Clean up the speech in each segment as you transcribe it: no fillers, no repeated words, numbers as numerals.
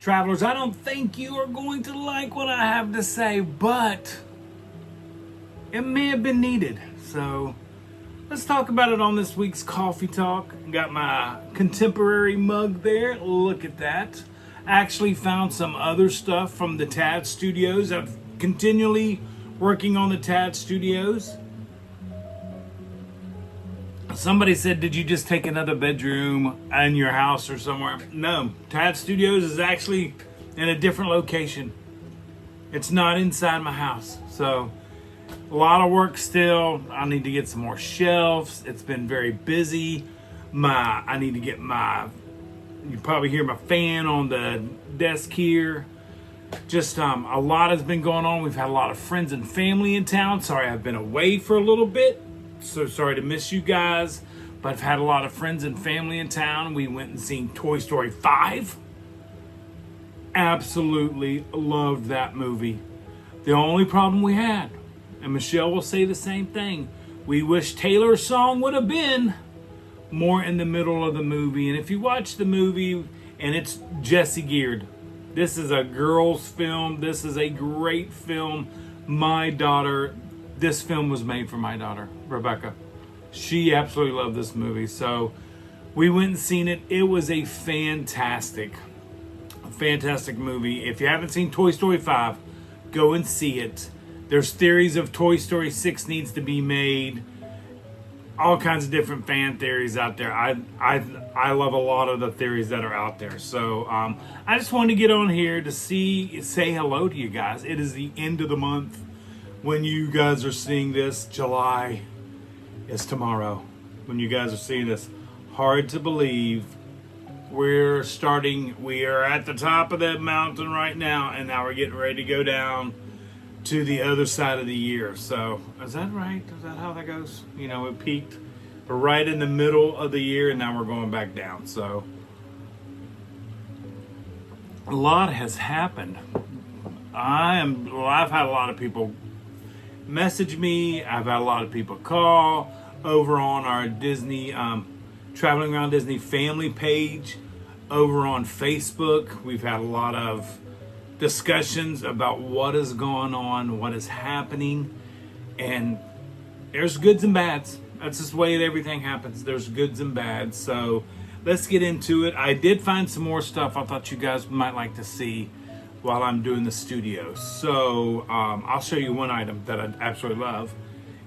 Travelers, I don't think you are going to like what I have to say, but it may have been needed. So let's talk about it on this week's Coffee Talk. Got my contemporary mug there. Look at that. I actually found some other stuff from the TAD Studios. I'm continually working on the TAD Studios. Somebody said, did you just take another bedroom in your house or somewhere? No, TAD Studios is actually in a different location. It's not inside my house. So a lot of work still. I need to get some more shelves. It's been very busy. I need to get you probably hear my fan on the desk here. Just a lot has been going on. We've had a lot of friends and family in town. Sorry, I've been away for a little bit. So sorry to miss you guys, but I've had a lot of friends and family in town. We went and seen Toy Story 5. Absolutely loved that movie. The only problem we had, and Michelle will say the same thing, we wish Taylor's song would have been more in the middle of the movie. And if you watch the movie, and it's Jessie geared, this is a girl's film. This is a great film. This film was made for my daughter, Rebecca. She absolutely loved this movie. So we went and seen it. It was a fantastic movie. If you haven't seen Toy Story 5, go and see it. There's theories of Toy Story 6 needs to be made. All kinds of different fan theories out there. I love a lot of the theories that are out there. So I just wanted to get on here to say hello to you guys. It is the end of the month. When you guys are seeing this, July is tomorrow. When you guys are seeing this, hard to believe we are at the top of that mountain right now, and now we're getting ready to go down to the other side of the year. So, is that right? Is that how that goes? You know, it peaked. We're right in the middle of the year, and now we're going back down. So, a lot has happened. I've had a lot of people message me. I've had a lot of people call over on our Disney Traveling Around Disney family page over on Facebook. We've had a lot of discussions about what is going on, what is happening, and there's goods and bads. That's just the way everything happens. There's goods and bads. So let's get into it. I did find some more stuff I thought you guys might like to see while I'm doing the studio. So I'll show you one item that I absolutely love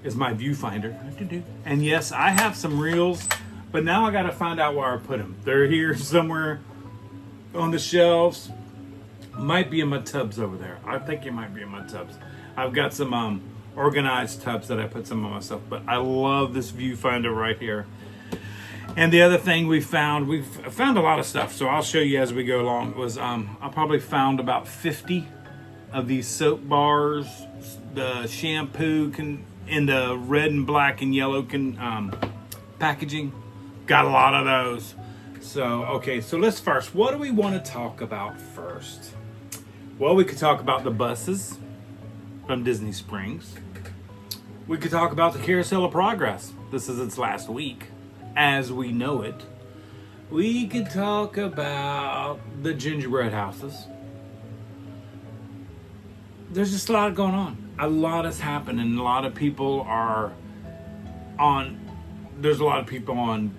is my viewfinder. And yes, I have some reels, but now I got to find out where I put them. They're here somewhere on the shelves. Might be in my tubs over there. I think it might be in my tubs. I've got some organized tubs that I put some of my stuff, but I love this viewfinder right here. And the other thing we've found a lot of stuff, so I'll show you as we go along. It was I probably found about 50 of these soap bars, the shampoo in the red and black and yellow packaging. Got a lot of those. So okay, so let's first. What do we want to talk about first? Well, we could talk about the buses from Disney Springs. We could talk about the Carousel of Progress. This is its last week as we know it. We could talk about the gingerbread houses. There's just a lot going on. A lot has happened, and a lot of people there's a lot of people on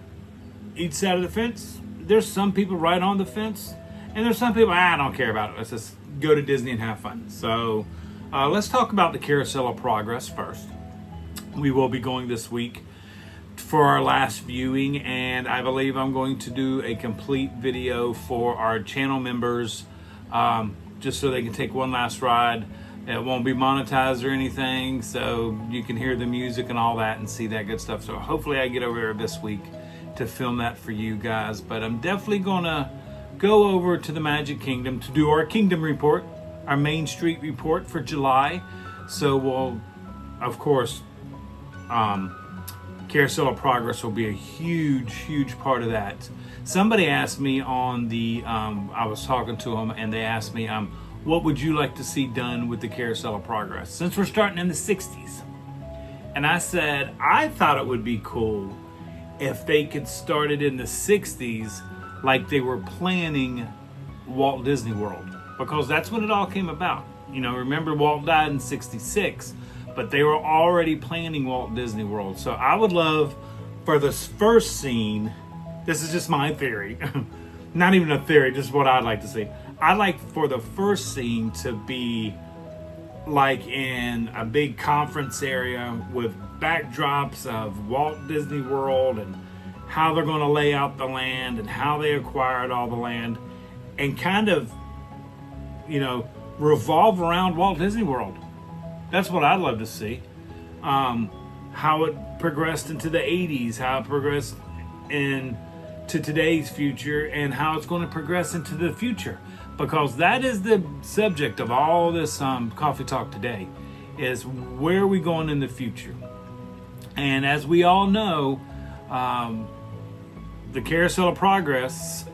each side of the fence. There's some people right on the fence, and there's some people, I don't care about it. Let's just go to Disney and have fun. So let's talk about the Carousel of Progress first. We will be going this week for our last viewing, and I believe I'm going to do a complete video for our channel members, just so they can take one last ride. It won't be monetized or anything, so you can hear the music and all that and see that good stuff. So hopefully I get over there this week to film that for you guys. But I'm definitely gonna go over to the Magic Kingdom to do our Kingdom report, our Main Street report for July. So we'll, of course, Carousel of Progress will be a huge part of that. Somebody asked me on the, I was talking to them, and they asked me, what would you like to see done with the Carousel of Progress? Since we're starting in the 60s. And I said, I thought it would be cool if they could start it in the 60s like they were planning Walt Disney World, because that's when it all came about. Remember, Walt died in '66, but they were already planning Walt Disney World. So I would love for this first scene, this is just my theory, not even a theory, just what I'd like to see. I'd like for the first scene to be like in a big conference area with backdrops of Walt Disney World and how they're going to lay out the land and how they acquired all the land, and kind of, revolve around Walt Disney World. That's what I'd love to see. How it progressed into the 80s, how it progressed into today's future, and how it's going to progress into the future. Because that is the subject of all this coffee talk today, is where are we going in the future? And as we all know, the Carousel of Progress,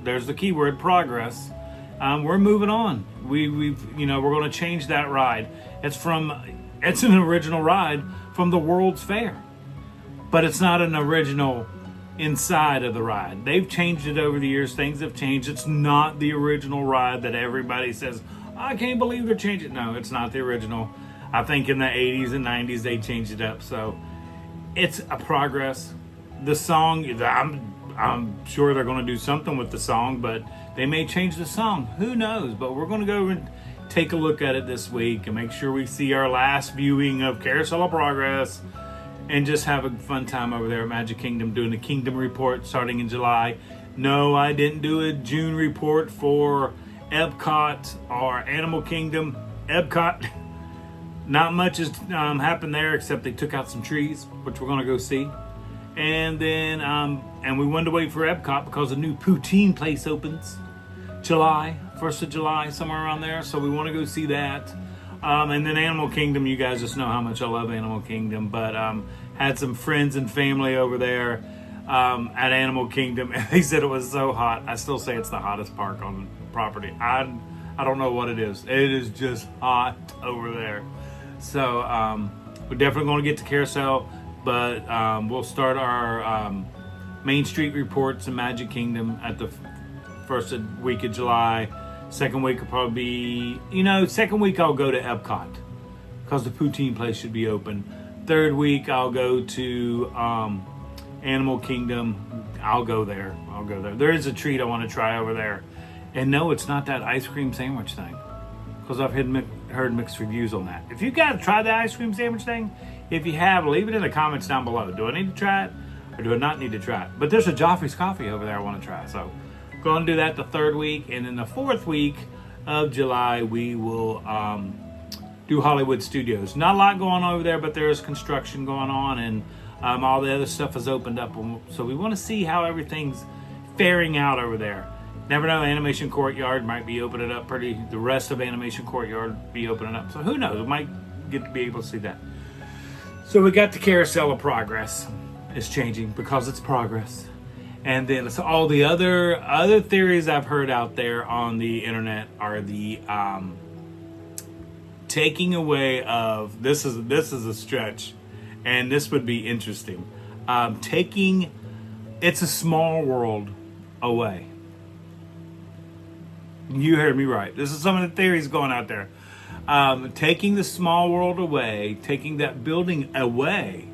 there's the keyword, progress. We're moving on. We're going to change that ride. It's an original ride from the World's Fair, but it's not an original inside of the ride. They've changed it over the years. Things have changed. It's not the original ride that everybody says, I can't believe they're changing it. No, it's not the original. I think in the 80s and 90s they changed it up. So it's a progress. The song, I'm sure they're going to do something with the song, but they may change the song. Who knows? But we're going to go and take a look at it this week and make sure we see our last viewing of Carousel of Progress, and just have a fun time over there at Magic Kingdom doing the Kingdom Report starting in July. No, I didn't do a June report for Epcot or Animal Kingdom. Epcot, not much has happened there except they took out some trees, which we're going to go see. And then, and we wanted to wait for Epcot because a new poutine place opens July, 1st of July, somewhere around there. So we want to go see that. And then Animal Kingdom, you guys just know how much I love Animal Kingdom, but had some friends and family over there at Animal Kingdom, and they said it was so hot. I still say it's the hottest park on property. I don't know what it is. It is just hot over there. So we're definitely going to get to Carousel, but we'll start our Main Street reports in Magic Kingdom at the first week of July. Second week will probably be, second week I'll go to Epcot because the poutine place should be open. Third week I'll go to Animal Kingdom. I'll go there. There is a treat I want to try over there. And no, it's not that ice cream sandwich thing, because I've heard mixed reviews on that. If you guys tried the ice cream sandwich thing, if you have, leave it in the comments down below. Do I need to try it or do I not need to try it? But there's a Joffrey's coffee over there I want to try. So going to do that the third week, and then the fourth week of July we will do Hollywood Studios. Not a lot going on over there, but there is construction going on, and all the other stuff has opened up. So we want to see how everything's faring out over there. Never know, Animation Courtyard might be opening up the rest of Animation Courtyard be opening up. So who knows? We might get to be able to see that. So we got the Carousel of Progress. It's changing because it's progress. And then so all the other theories I've heard out there on the internet are the taking away of, this is a stretch, and this would be interesting. Taking It's a Small World away. You heard me right. This is some of the theories going out there. Taking the Small World away, taking that building away,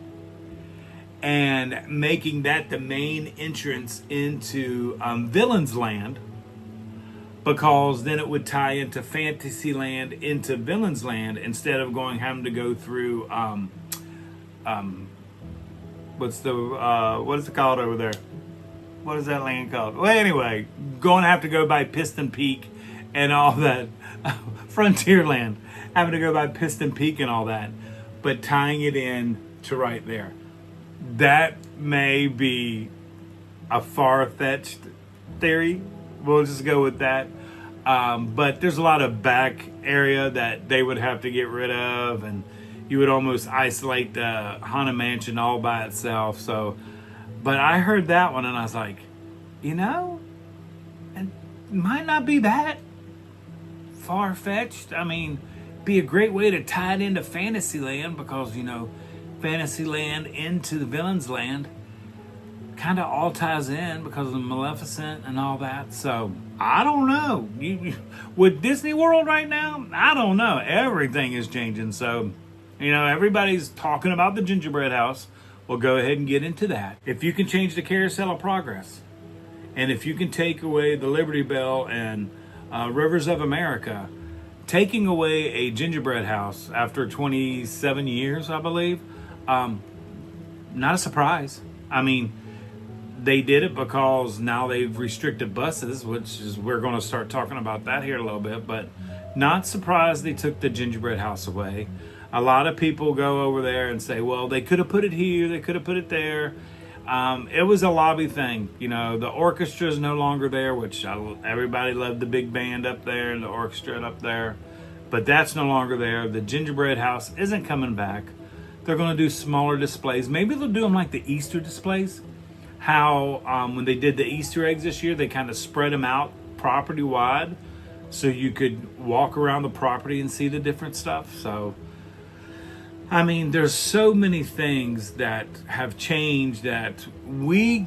and making that the main entrance into Villains Land, because then it would tie into Fantasyland into Villains Land instead of having to go through what is it called over there? What is that land called? Well, anyway, going to have to go by Piston Peak and all that. Frontierland, having to go by Piston Peak and all that, but tying it in to right there. That may be a far-fetched theory. We'll just go with that. But there's a lot of back area that they would have to get rid of, and you would almost isolate the Haunted Mansion all by itself. So, but I heard that one and I was like, it might not be that far-fetched. I mean, be a great way to tie it into Fantasyland, because Fantasyland into the Villains Land kind of all ties in because of Maleficent and all that. So I don't know. With Disney World right now, I don't know. Everything is changing. So, everybody's talking about the gingerbread house. We'll go ahead and get into that. If you can change the Carousel of Progress, and if you can take away the Liberty Bell and Rivers of America, taking away a gingerbread house after 27 years, I believe, not a surprise. I mean, they did it because now they've restricted buses, which is, we're going to start talking about that here a little bit, but not surprised they took the gingerbread house away. A lot of people go over there and say, well, they could have put it here, they could have put it there. It was a lobby thing. The orchestra is no longer there, which everybody loved the big band up there and the orchestra up there, but that's no longer there. The gingerbread house isn't coming back. They're going to do smaller displays. Maybe they'll do them like the Easter displays. How when they did the Easter eggs this year, they kind of spread them out property wide so you could walk around the property and see the different stuff. So, I mean, there's so many things that have changed that we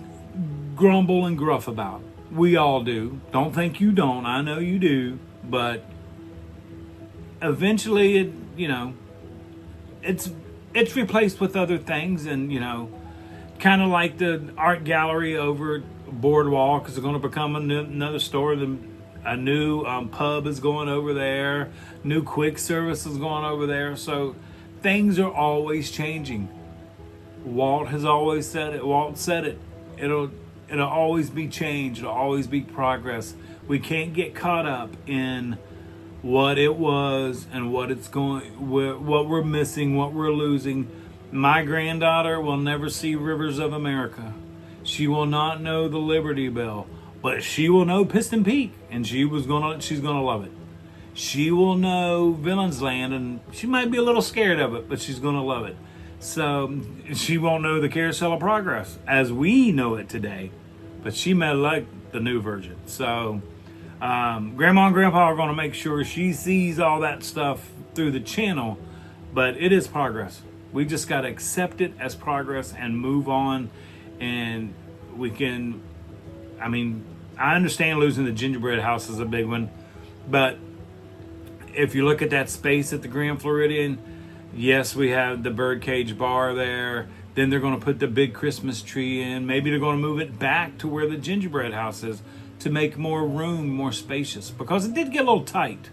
grumble and gruff about. We all do. Don't think you don't. I know you do. But eventually, it's replaced with other things, and kind of like the art gallery over at Boardwalk is going to become another store. A new pub is going over there. New quick service is going over there. So things are always changing. Walt has always said it. Walt said it. It'll always be change. It'll always be progress. We can't get caught up in what it was and what we're missing, what we're losing. My granddaughter will never see Rivers of America. She will not know the Liberty Bell, but she will know Piston Peak, and she's gonna love it. She will know Villain's Land, and she might be a little scared of it, but she's gonna love it. So she won't know the Carousel of Progress as we know it today, but she may like the new version. So Grandma and Grandpa are gonna make sure she sees all that stuff through the channel, but it is progress. We just got to accept it as progress and move on. And we can, I understand losing the gingerbread house is a big one. But if you look at that space at the Grand Floridian, yes, we have the birdcage bar there. Then they're going to put the big Christmas tree in. Maybe they're going to move it back to where the gingerbread house is to make more room, more spacious. Because it did get a little tight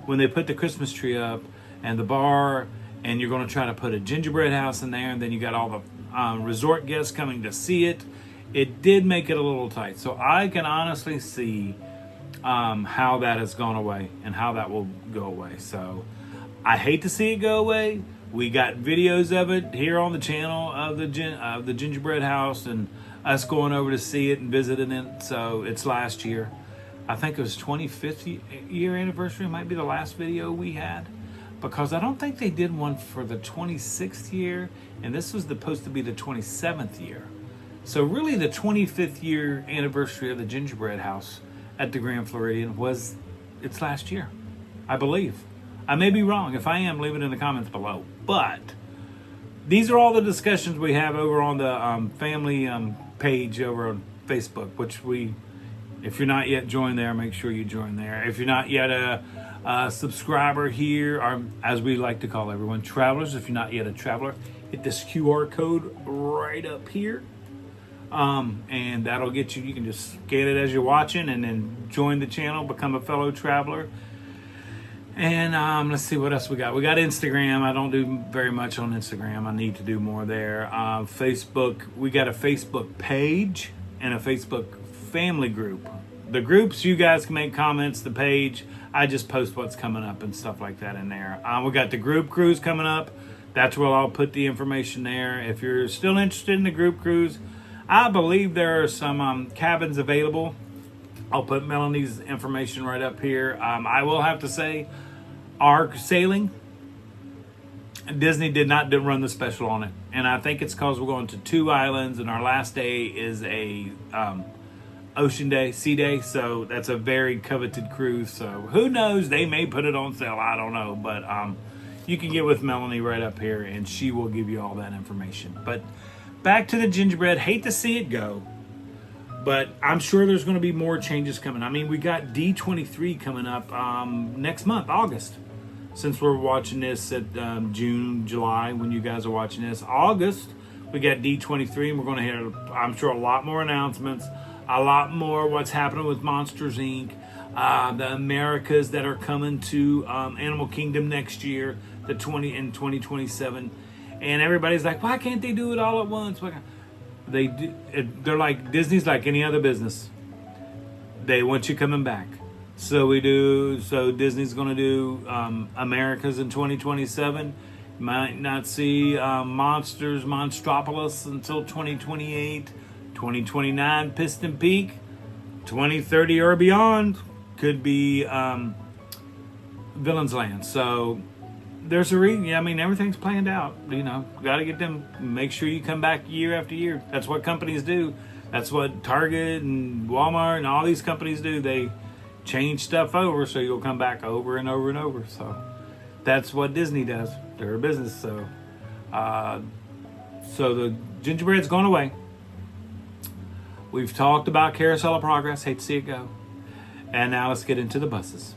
when they put the Christmas tree up and the bar, and you're going to try to put a gingerbread house in there, and then you got all the resort guests coming to see it. It did make it a little tight. So I can honestly see how that has gone away and how that will go away. So I hate to see it go away. We got videos of it here on the channel of the gingerbread house and us going over to see it and visiting it. So it's last year. I think it was 25th year anniversary. It might be the last video we had. Because I don't think they did one for the 26th year, and this was supposed to be the 27th year. So really the 25th year anniversary of the gingerbread house at the Grand Floridian it's last year, I believe. I may be wrong. If I am, leave it in the comments below. But these are all the discussions we have over on the family page over on Facebook, which if you're not yet joined there, make sure you join there. If you're not yet a subscriber here, or as we like to call everyone, travelers, if you're not yet a traveler, hit this QR code right up here. And that'll get you can just scan it as you're watching and then join the channel, become a fellow traveler. And let's see what else we got. We got Instagram. I don't do very much on Instagram. I need to do more there. Facebook, we got a Facebook page and a Facebook family group. The groups, you guys can make comments. The page, I just post what's coming up and stuff like that in there. We got the group cruise coming up. That's where I'll put the information there. If you're still interested in the group cruise, I believe there are some cabins available. I'll put Melanie's information right up here. I will have to say, our sailing, Disney did not run the special on it. And I think it's because we're going to 2 islands and our last day is a ocean day, sea day. So that's a very coveted cruise. So who knows? They may put it on sale. I don't know. But you can get with Melanie right up here and she will give you all that information. But back to the gingerbread. Hate to see it go, but I'm sure there's going to be more changes coming. I mean, we got D23 coming up next month, August. Since we're watching this at June, July, when you guys are watching this, August, we got D23, and we're going to hear, I'm sure, a lot more announcements, a lot more what's happening with Monsters, Inc., the Americas that are coming to Animal Kingdom next year, in 2027. And everybody's like, why can't they do it all at once? They're like, Disney's like any other business. They want you coming back. So Disney's going to do Americas in 2027. Might not see Monstropolis until 2028. 2029, Piston Peak. 2030 or beyond could be Villain's Land. So there's a reason. I mean, everything's planned out. Got to get them. Make sure you come back year after year. That's what companies do. That's what Target and Walmart and all these companies do. They change stuff over so you'll come back over and over and over. So that's what Disney does. They're a business. So the gingerbread's gone away. We've talked about Carousel of Progress. Hate to see it go. And now let's get into the buses.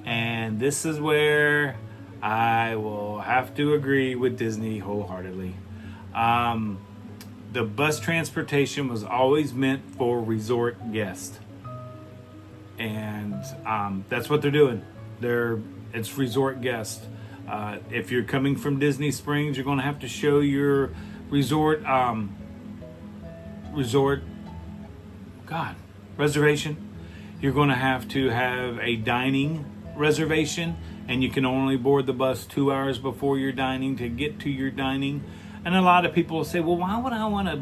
And this is where I will have to agree with Disney wholeheartedly. The bus transportation was always meant for resort guests. And that's what they're doing. It's resort guests. If you're coming from Disney Springs, you're going to have to show your resort reservation. You're going to have a dining reservation, and you can only board the bus 2 hours before your dining to get to your dining. And a lot of people will say, well, why would I want to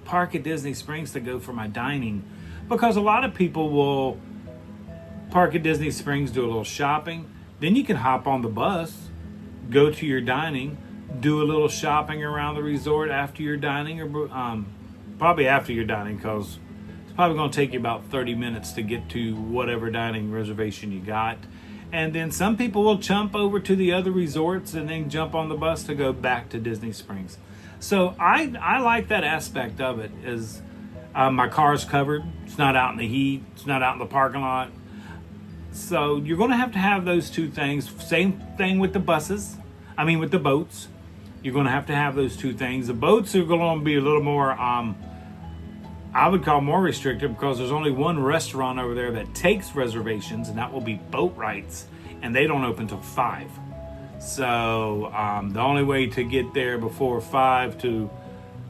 park at Disney Springs to go for my dining? Because a lot of people will park at Disney Springs, do a little shopping, then you can hop on the bus, go to your dining, do a little shopping around the resort after your dining, or probably after your dining, because it's probably going to take you about 30 minutes to get to whatever dining reservation you got. And then some people will jump over to the other resorts and then jump on the bus to go back to Disney Springs. So I like that aspect of it. Is my car's covered. It's not out in the heat. It's not out in the parking lot. So you're going to have those two things. Same thing with the buses. With the boats. You're going to have those two things. The boats are going to be a little more, I would call more restricted, because there's only one restaurant over there that takes reservations, and that will be Boat Rights, and they don't open till 5. So the only way to get there before 5 to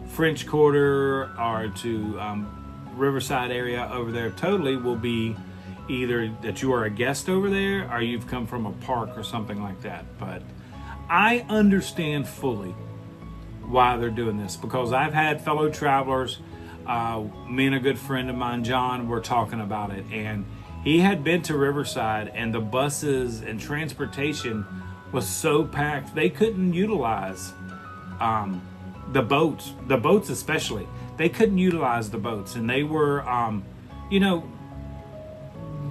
French Quarter or to Riverside area over there totally will be either that you are a guest over there or you've come from a park or something like that. But I understand fully why they're doing this, because I've had fellow travelers, me and a good friend of mine, John, were talking about it, and he had been to Riverside, and the buses and transportation was so packed they couldn't utilize the boats especially. They couldn't utilize the boats, and they were,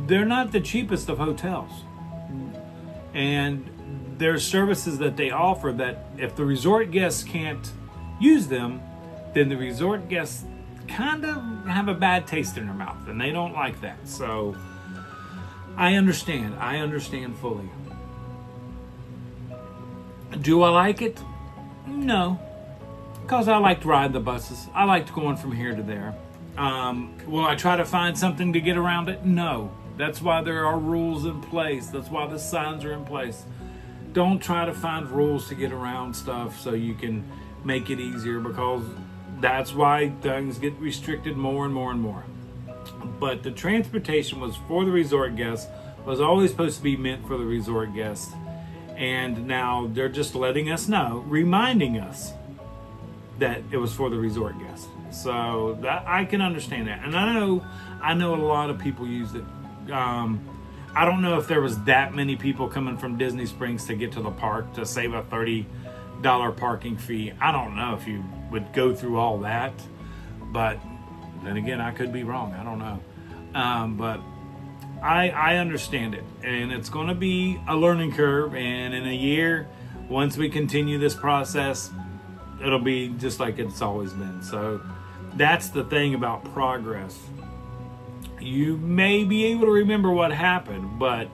they're not the cheapest of hotels. And there's services that they offer that if the resort guests can't use them, then the resort guests kind of have a bad taste in their mouth, and they don't like that. So I understand fully. Do I like it? No, because I liked riding the buses. I liked going from here to there. Will I try to find something to get around it? No. That's why there are rules in place. That's why the signs are in place. Don't try to find rules to get around stuff so you can make it easier, because that's why things get restricted more and more and more. But the transportation was for the resort guests, was always supposed to be meant for the resort guests. And now they're just letting us know, reminding us that it was for the resort guests. So that I can understand that. And I know a lot of people used it. I don't know if there was that many people coming from Disney Springs to get to the park to save a $30 parking fee. I don't know if you would go through all that, but then again, I could be wrong. I don't know. But I understand it, and it's going to be a learning curve. And in a year, once we continue this process, it'll be just like it's always been. So that's the thing about progress. You may be able to remember what happened, but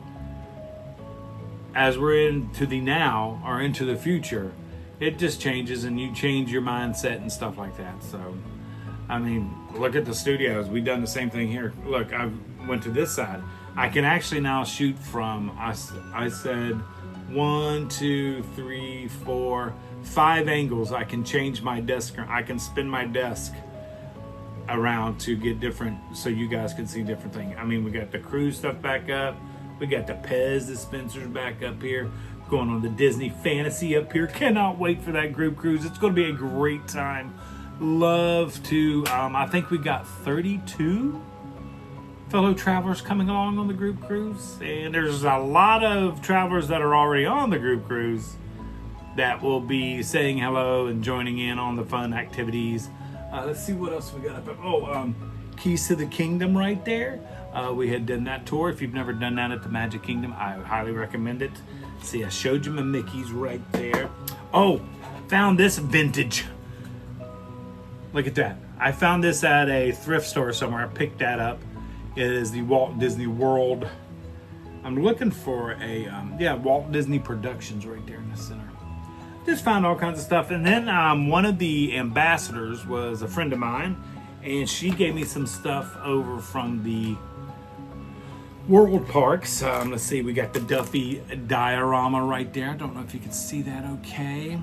as we're into the now or into the future, it just changes, and you change your mindset and stuff like that. So, I mean, look at the studios. We've done the same thing here. Look, I went to this side. I can actually now shoot from, I said 1, 2, 3, 4, 5 angles. I can change my desk. I can spin my desk around to get different, so you guys can see different things. I mean, we got the cruise stuff back up. We got the Pez dispensers back up here. Going on the Disney Fantasy up here. Cannot wait for that group cruise. It's going to be a great time. Love to, I think we got 32 fellow travelers coming along on the group cruise. And there's a lot of travelers that are already on the group cruise that will be saying hello and joining in on the fun activities. Let's see what else we got up. Oh, Keys to the Kingdom right there. We had done that tour. If you've never done that at the Magic Kingdom, I highly recommend it. See, I showed you my Mickeys right there. Oh, found this vintage. Look at that. I found this at a thrift store somewhere. I picked that up. It is the Walt Disney World. I'm looking for a, Walt Disney Productions right there in the center. Just found all kinds of stuff. And then one of the ambassadors was a friend of mine, and she gave me some stuff over from the World Parks. Let's see, we got the Duffy diorama right there. I don't know if you can see that okay.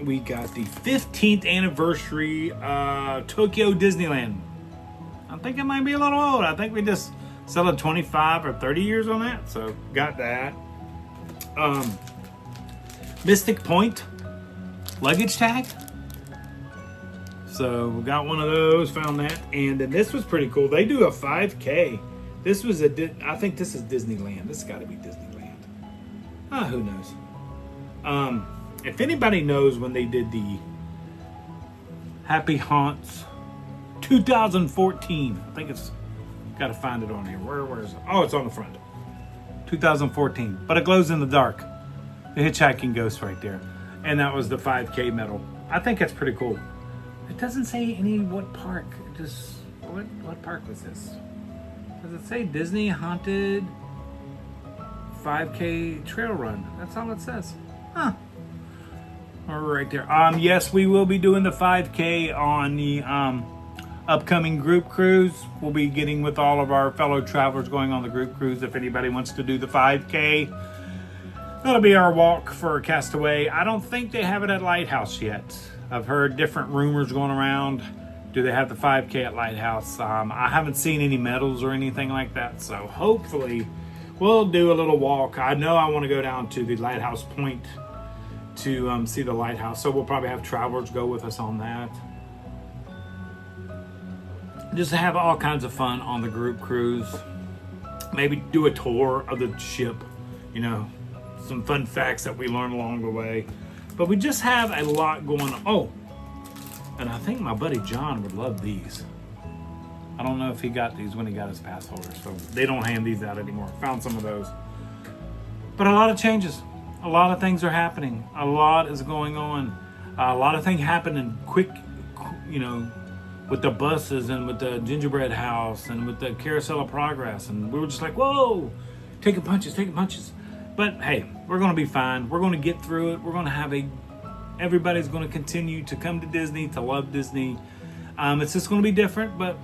We got the 15th anniversary Tokyo Disneyland. I think it might be a little old. I think we just selling 25 or 30 years on that. So got that. Mystic Point luggage tag. So we got one of those, found that. And then this was pretty cool. They do a 5K. This was I think this is Disneyland. This has got to be Disneyland. Who knows? If anybody knows when they did the Happy Haunts 2014, I think it's, got to find it on here. Where is it? Oh, it's on the front. 2014, but it glows in the dark. The hitchhiking ghost right there. And that was the 5K medal. I think that's pretty cool. It doesn't say what park. Just what park was this? Does it say Disney Haunted 5K Trail Run? That's all it says. Huh. Right there. Yes, we will be doing the 5K on the upcoming group cruise. We'll be getting with all of our fellow travelers going on the group cruise. If anybody wants to do the 5K, that'll be our walk for Castaway. I don't think they have it at Lighthouse yet. I've heard different rumors going around. Do they have the 5K at Lighthouse? I haven't seen any medals or anything like that. So hopefully we'll do a little walk. I know I want to go down to the Lighthouse Point to see the lighthouse. So we'll probably have travelers go with us on that. Just to have all kinds of fun on the group cruise. Maybe do a tour of the ship. You know, some fun facts that we learn along the way. But we just have a lot going on. Oh, and I think my buddy John would love these. I don't know if he got these when he got his pass holder, so they don't hand these out anymore. Found some of those. But a lot of changes. A lot of things are happening. A lot is going on. A lot of things happening quick, you know, with the buses and with the Gingerbread House and with the Carousel of Progress. And we were just like, whoa, taking punches. But hey, we're going to be fine. We're going to get through it. We're going to have everybody's going to continue to come to Disney, to love Disney. It's just going to be different, but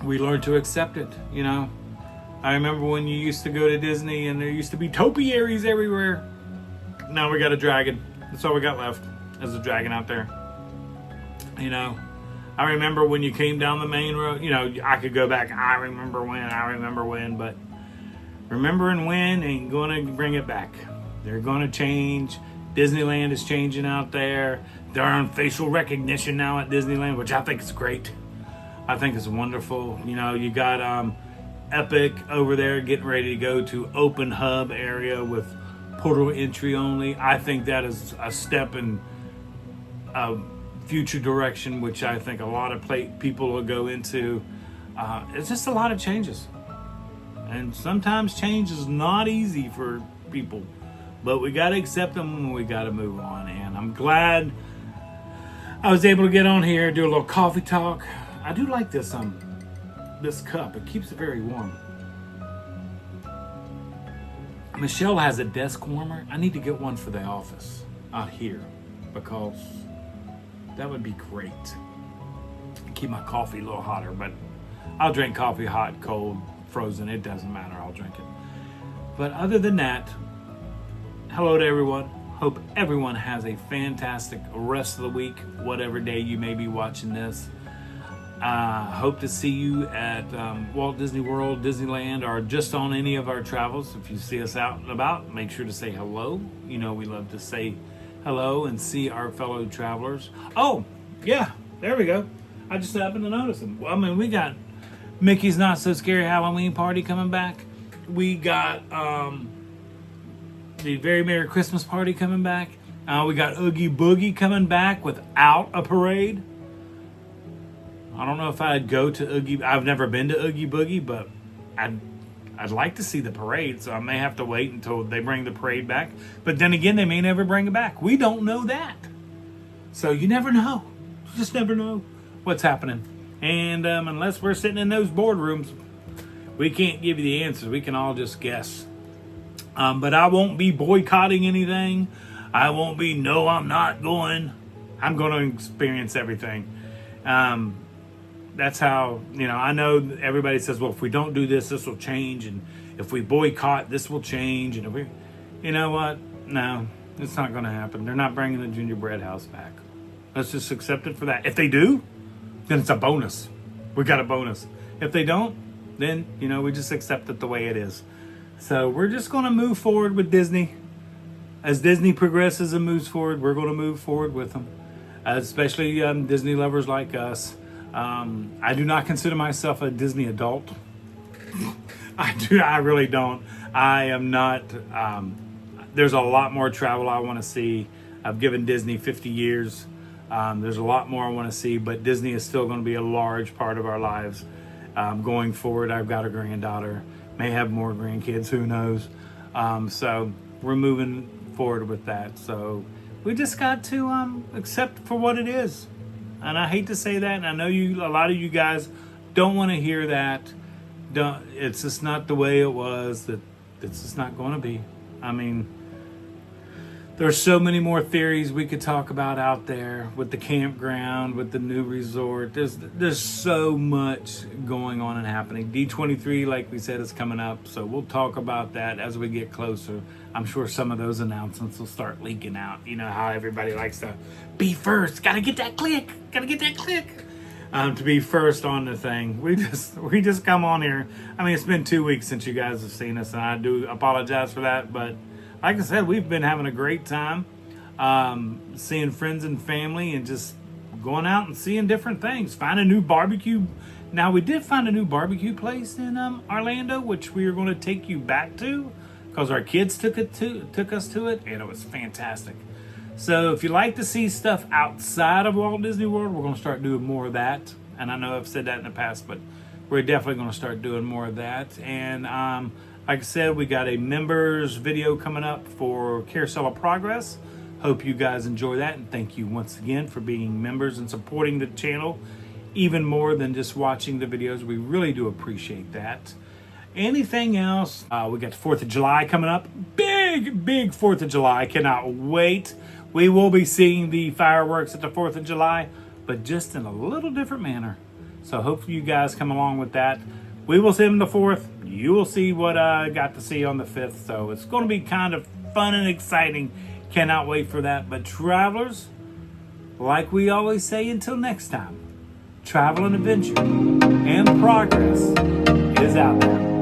we learn to accept it, you know. I remember when you used to go to Disney and there used to be topiaries everywhere. Now we got a dragon. That's all we got left is a dragon out there. You know, I remember when you came down the main road, you know, I could go back. I remember when, but remembering when ain't going to bring it back. They're going to change. Disneyland is changing out there. They're on facial recognition now at Disneyland, which I think is great. I think it's wonderful. You know, you got Epic over there getting ready to go to open hub area with portal entry only. I think that is a step in future direction, which I think a lot of people will go into. It's just a lot of changes. And sometimes change is not easy for people. But we got to accept them and we got to move on. And I'm glad I was able to get on here, do a little coffee talk. I do like this cup. It keeps it very warm. Michelle has a desk warmer. I need to get one for the office out here because that would be great. Keep my coffee a little hotter, but I'll drink coffee hot, cold, frozen. It doesn't matter. I'll drink it. But other than that, hello to everyone. Hope everyone has a fantastic rest of the week, whatever day you may be watching this. Hope to see you at Walt Disney World, Disneyland, or just on any of our travels. If you see us out and about, make sure to say hello. You know we love to say hello and see our fellow travelers. Oh, yeah, there we go. I just happened to notice them. Well, I mean, we got Mickey's Not So Scary Halloween Party coming back. We got the Very Merry Christmas Party coming back. We got Oogie Boogie coming back without a parade. I don't know if I'd go to Oogie. I've never been to Oogie Boogie, but I'd like to see the parade, so I may have to wait until they bring the parade back. But then again, they may never bring it back. We don't know that. So you never know. You just never know what's happening. And unless we're sitting in those boardrooms, we can't give you the answers. We can all just guess. But I won't be boycotting anything. I won't be, no, I'm not going. I'm going to experience everything. That's how, I know everybody says, well, if we don't do this, this will change. And if we boycott, this will change. And if we, you know what? No, it's not going to happen. They're not bringing the gingerbread house back. Let's just accept it for that. If they do, then it's a bonus. We got a bonus. If they don't, then, we just accept it the way it is. So we're just going to move forward with Disney. As Disney progresses and moves forward, we're going to move forward with them. Especially Disney lovers like us. I do not consider myself a Disney adult. I really don't. I am not. There's a lot more travel I want to see. I've given Disney 50 years. There's a lot more I want to see, but Disney is still going to be a large part of our lives. Going forward, I've got a granddaughter. May have more grandkids, who knows. So we're moving forward with that. So we just got to accept for what it is. And I hate to say that, and I know a lot of you guys don't want to hear that. It's just not the way it was. It's just not going to be. I mean, there's so many more theories we could talk about out there with the campground, with the new resort. There's so much going on and happening. D23, like we said, is coming up, so we'll talk about that as we get closer. I'm sure some of those announcements will start leaking out. You know how everybody likes to be first. Gotta get that click. To be first on the thing. We just come on here. I mean, it's been 2 weeks since you guys have seen us, and I do apologize for that, but like I said, we've been having a great time seeing friends and family and just going out and seeing different things. Find a new barbecue. Now, we did find a new barbecue place in Orlando, which we are going to take you back to because our kids took us to it, and it was fantastic. So if you like to see stuff outside of Walt Disney World, we're going to start doing more of that. And I know I've said that in the past, but we're definitely going to start doing more of that. And like I said, we got a members video coming up for Carousel of Progress. Hope you guys enjoy that. And thank you once again for being members and supporting the channel even more than just watching the videos. We really do appreciate that. Anything else? We got the 4th of July coming up. Big 4th of July. Cannot wait. We will be seeing the fireworks at the 4th of July, but just in a little different manner. So hopefully you guys come along with that. We will see them the 4th. You will see what I got to see on the 5th. So it's going to be kind of fun and exciting. Cannot wait for that. But travelers, like we always say, until next time, travel and adventure and progress is out there.